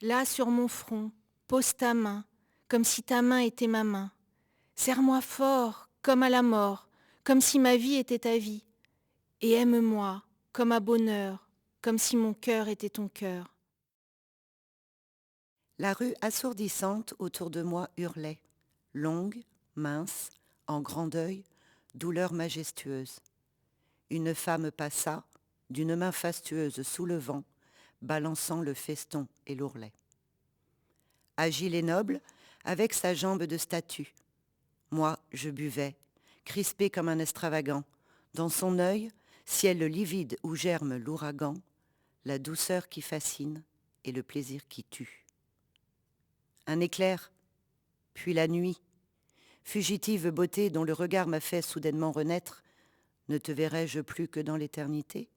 Là sur mon front, pose ta main, comme si ta main était ma main. Serre-moi fort, comme à la mort, comme si ma vie était ta vie. Et aime-moi, comme à bonheur, comme si mon cœur était ton cœur. La rue assourdissante autour de moi hurlait, longue, mince, en grand deuil, douleur majestueuse. Une femme passa, d'une main fastueuse soulevant, balançant le feston et l'ourlet. Agile et noble, avec sa jambe de statue. Moi, je buvais, crispé comme un extravagant. Dans son œil, ciel livide où germe l'ouragan, la douceur qui fascine et le plaisir qui tue. Un éclair, puis la nuit, fugitive beauté dont le regard m'a fait soudainement renaître, ne te verrai-je plus que dans l'éternité?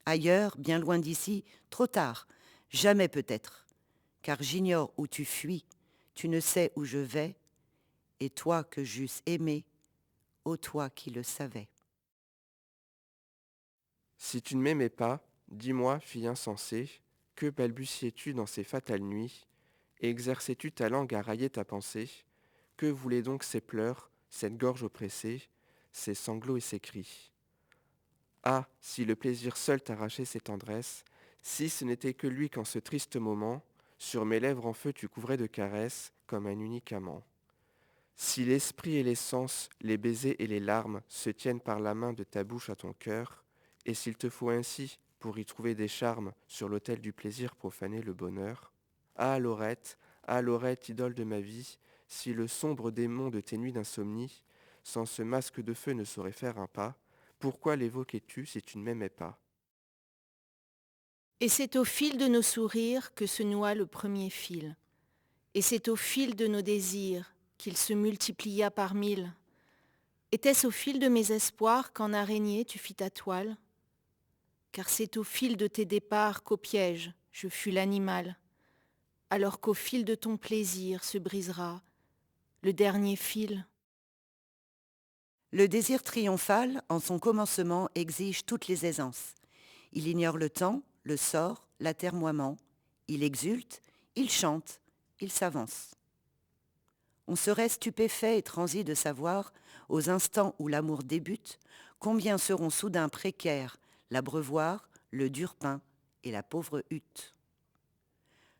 Ailleurs, bien loin d'ici, trop tard, jamais peut-être, car j'ignore où tu fuis, tu ne sais où je vais, et toi que j'eusse aimé, ô toi qui le savais. Si tu ne m'aimais pas, dis-moi, fille insensée, que balbutiais-tu dans ces fatales nuits, et exerçais-tu ta langue à railler ta pensée? Que voulaient donc ces pleurs, cette gorge oppressée, ces sanglots et ces cris? Ah, si le plaisir seul t'arrachait ses tendresses, si ce n'était que lui qu'en ce triste moment, sur mes lèvres en feu tu couvrais de caresses, comme un unique amant. Si l'esprit et les sens, les baisers et les larmes se tiennent par la main de ta bouche à ton cœur, et s'il te faut ainsi, pour y trouver des charmes, sur l'autel du plaisir profaner le bonheur, ah Laurette, idole de ma vie, si le sombre démon de tes nuits d'insomnie, sans ce masque de feu ne saurait faire un pas, pourquoi l'évoquais-tu si tu ne m'aimais pas? Et c'est au fil de nos sourires que se noua le premier fil. Et c'est au fil de nos désirs qu'il se multiplia par mille. Était-ce au fil de mes espoirs qu'en araignée tu fis ta toile? Car c'est au fil de tes départs qu'au piège je fus l'animal, alors qu'au fil de ton plaisir se brisera le dernier fil. Le désir triomphal, en son commencement, exige toutes les aisances. Il ignore le temps, le sort, l'atermoiement. Il exulte, il chante, il s'avance. On serait stupéfait et transi de savoir, aux instants où l'amour débute, combien seront soudain précaires l'abreuvoir, le dur pain et la pauvre hutte.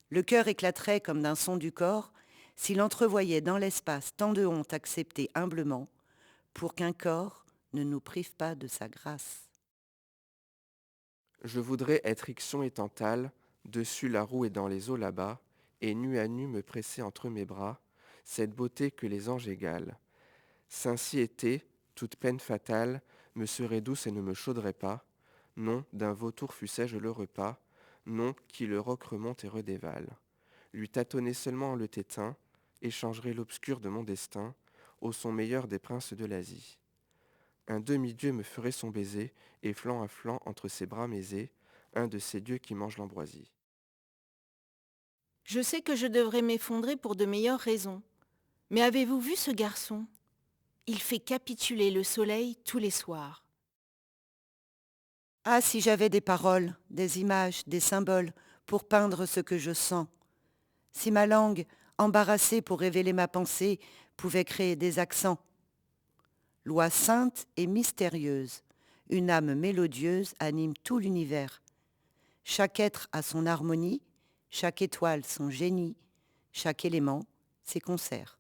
Le cœur éclaterait comme d'un son du corps s'il entrevoyait dans l'espace tant de honte acceptée humblement pour qu'un corps ne nous prive pas de sa grâce. Je voudrais être Ixion et Tantale, dessus la roue et dans les eaux là-bas, et nu à nu me presser entre mes bras, cette beauté que les anges égalent. S'ainsi était, toute peine fatale me serait douce et ne me chauderait pas. Non, d'un vautour fussé-je le repas, non, qui le roc remonte et redévale. Lui tâtonner seulement le tétin, échangerait l'obscur de mon destin au son meilleur des princes de l'Asie. Un demi-dieu me ferait son baiser, et flanc à flanc entre ses bras mésés, un de ces dieux qui mangent l'ambroisie. Je sais que je devrais m'effondrer pour de meilleures raisons. Mais avez-vous vu ce garçon? Il fait capituler le soleil tous les soirs. Ah, si j'avais des paroles, des images, des symboles pour peindre ce que je sens. Si ma langue, embarrassée pour révéler ma pensée, pouvait créer des accents. Loi sainte et mystérieuse, une âme mélodieuse anime tout l'univers. Chaque être a son harmonie, chaque étoile son génie, chaque élément ses concerts.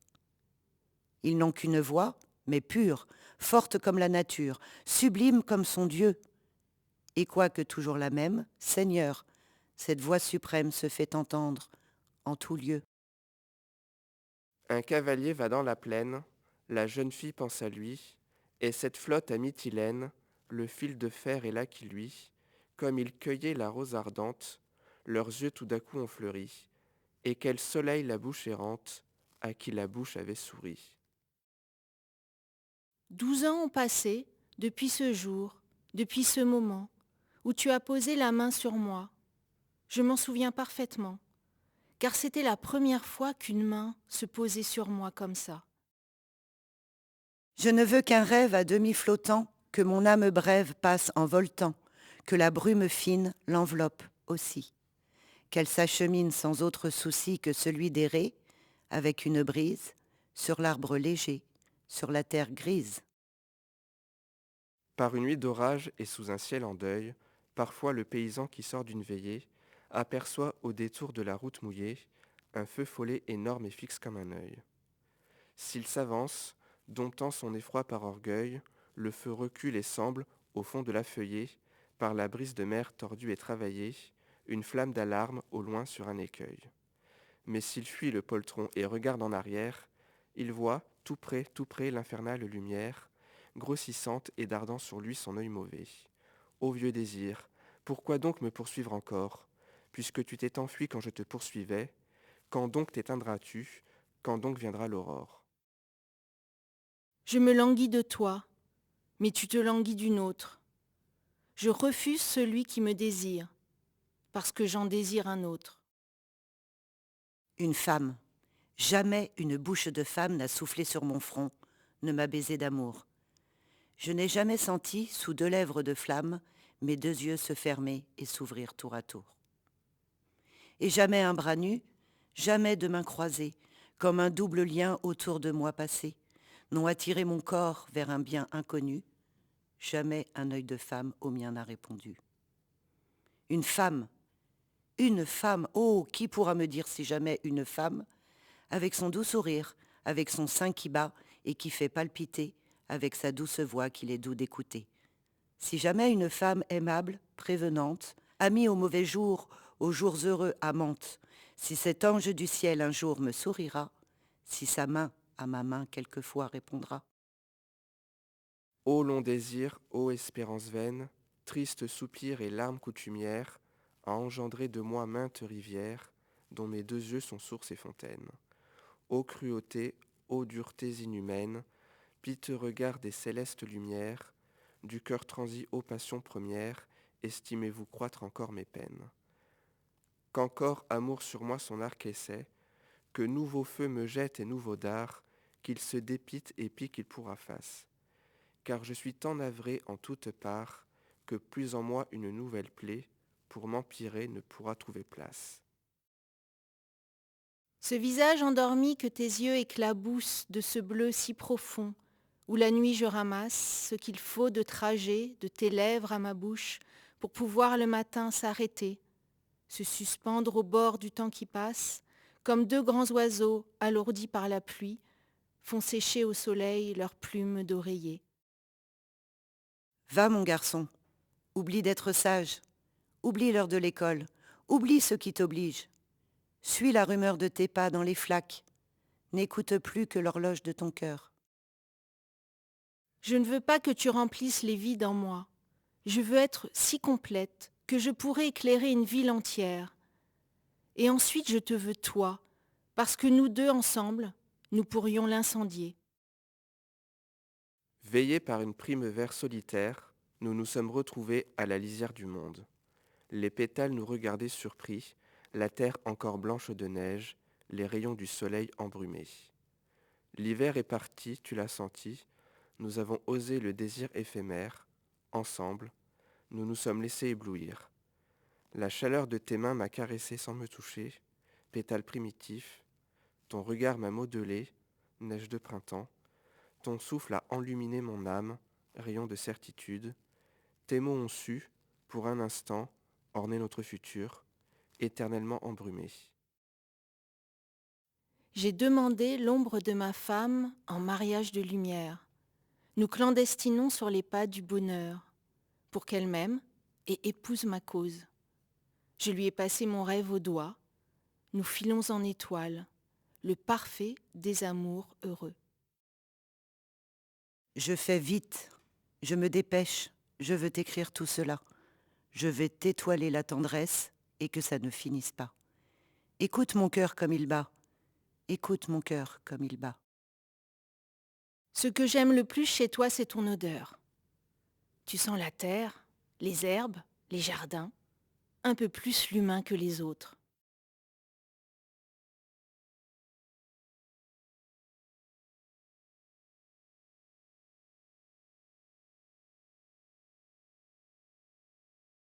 Ils n'ont qu'une voix, mais pure, forte comme la nature, sublime comme son Dieu. Et quoique toujours la même, Seigneur, cette voix suprême se fait entendre en tout lieu. Un cavalier va dans la plaine, la jeune fille pense à lui, et cette flotte à Mytilène, le fil de fer est là qui lui, comme il cueillait la rose ardente, leurs yeux tout d'un coup ont fleuri, et quel soleil la bouche errante, à qui la bouche avait souri. 12 ans ont passé depuis ce jour, depuis ce moment, où tu as posé la main sur moi. Je m'en souviens parfaitement, car c'était la première fois qu'une main se posait sur moi comme ça. Je ne veux qu'un rêve à demi flottant, que mon âme brève passe en voltant, que la brume fine l'enveloppe aussi. qu'elle s'achemine sans autre souci que celui d'errer, avec une brise, sur l'arbre léger, sur la terre grise. Par une nuit d'orage et sous un ciel en deuil, parfois le paysan qui sort d'une veillée aperçoit au détour de la route mouillée un feu follet énorme et fixe comme un œil. S'il s'avance, domptant son effroi par orgueil, le feu recule et semble, au fond de la feuillée, par la brise de mer tordue et travaillée, une flamme d'alarme au loin sur un écueil. Mais s'il fuit le poltron et regarde en arrière, il voit, tout près, l'infernale lumière, grossissante et dardant sur lui son œil mauvais. Ô vieux désir, pourquoi donc me poursuivre encore, puisque tu t'es enfui quand je te poursuivais, quand donc t'éteindras-tu, quand donc viendra l'aurore? Je me languis de toi, mais tu te languis d'une autre. Je refuse celui qui me désire, parce que j'en désire un autre. Une femme. Jamais une bouche de femme n'a soufflé sur mon front, ne m'a baisé d'amour. Je n'ai jamais senti, sous deux lèvres de flamme, mes deux yeux se fermer et s'ouvrir tour à tour. Et jamais un bras nu, jamais deux mains croisées, comme un double lien autour de moi passé, n'ont attiré mon corps vers un bien inconnu. Jamais un œil de femme au mien n'a répondu. Une femme, oh, qui pourra me dire si jamais une femme, avec son doux sourire, avec son sein qui bat et qui fait palpiter, avec sa douce voix qu'il est doux d'écouter. Si jamais une femme aimable, prévenante, amie aux mauvais jours, aux jours heureux, amante, si cet ange du ciel un jour me sourira, si sa main à ma main quelquefois répondra. Ô long désir, ô espérance vaine, triste soupir et larmes coutumières, a engendré de moi maintes rivières, dont mes deux yeux sont source et fontaine. Ô cruauté, ô duretés inhumaines, piteux regard des célestes lumières, du cœur transi ô passions premières, estimez-vous croître encore mes peines. Qu'encore amour sur moi son arc essaie, que nouveau feu me jette et nouveau dard, qu'il se dépite et pique il pourra face. Car je suis tant navré en toute part, que plus en moi une nouvelle plaie, pour m'empirer ne pourra trouver place. Ce visage endormi que tes yeux éclaboussent de ce bleu si profond, où la nuit je ramasse ce qu'il faut de trajet de tes lèvres à ma bouche pour pouvoir le matin s'arrêter, se suspendre au bord du temps qui passe, comme deux grands oiseaux alourdis par la pluie, font sécher au soleil leurs plumes d'oreiller. Va mon garçon, oublie d'être sage, oublie l'heure de l'école, oublie ce qui t'oblige. Suis la rumeur de tes pas dans les flaques, n'écoute plus que l'horloge de ton cœur. Je ne veux pas que tu remplisses les vides en moi. Je veux être si complète que je pourrais éclairer une ville entière. Et ensuite je te veux toi, parce que nous deux ensemble, nous pourrions l'incendier. Veillés par une prime vert solitaire, nous nous sommes retrouvés à la lisière du monde. Les pétales nous regardaient surpris, la terre encore blanche de neige, les rayons du soleil embrumés. L'hiver est parti, tu l'as senti, nous avons osé le désir éphémère, ensemble, nous nous sommes laissés éblouir. La chaleur de tes mains m'a caressé sans me toucher, pétale primitif, ton regard m'a modelé, neige de printemps, ton souffle a enluminé mon âme, rayon de certitude, tes mots ont su, pour un instant, orner notre futur, éternellement embrumé. J'ai demandé l'ombre de ma femme en mariage de lumière. Nous clandestinons sur les pas du bonheur, pour qu'elle m'aime et épouse ma cause. Je lui ai passé mon rêve au doigt. Nous filons en étoiles, le parfait des amours heureux. Je fais vite, je me dépêche, je veux t'écrire tout cela. Je vais t'étoiler la tendresse et que ça ne finisse pas. Écoute mon cœur comme il bat, écoute mon cœur comme il bat. Ce que j'aime le plus chez toi, c'est ton odeur. Tu sens la terre, les herbes, les jardins, un peu plus l'humain que les autres.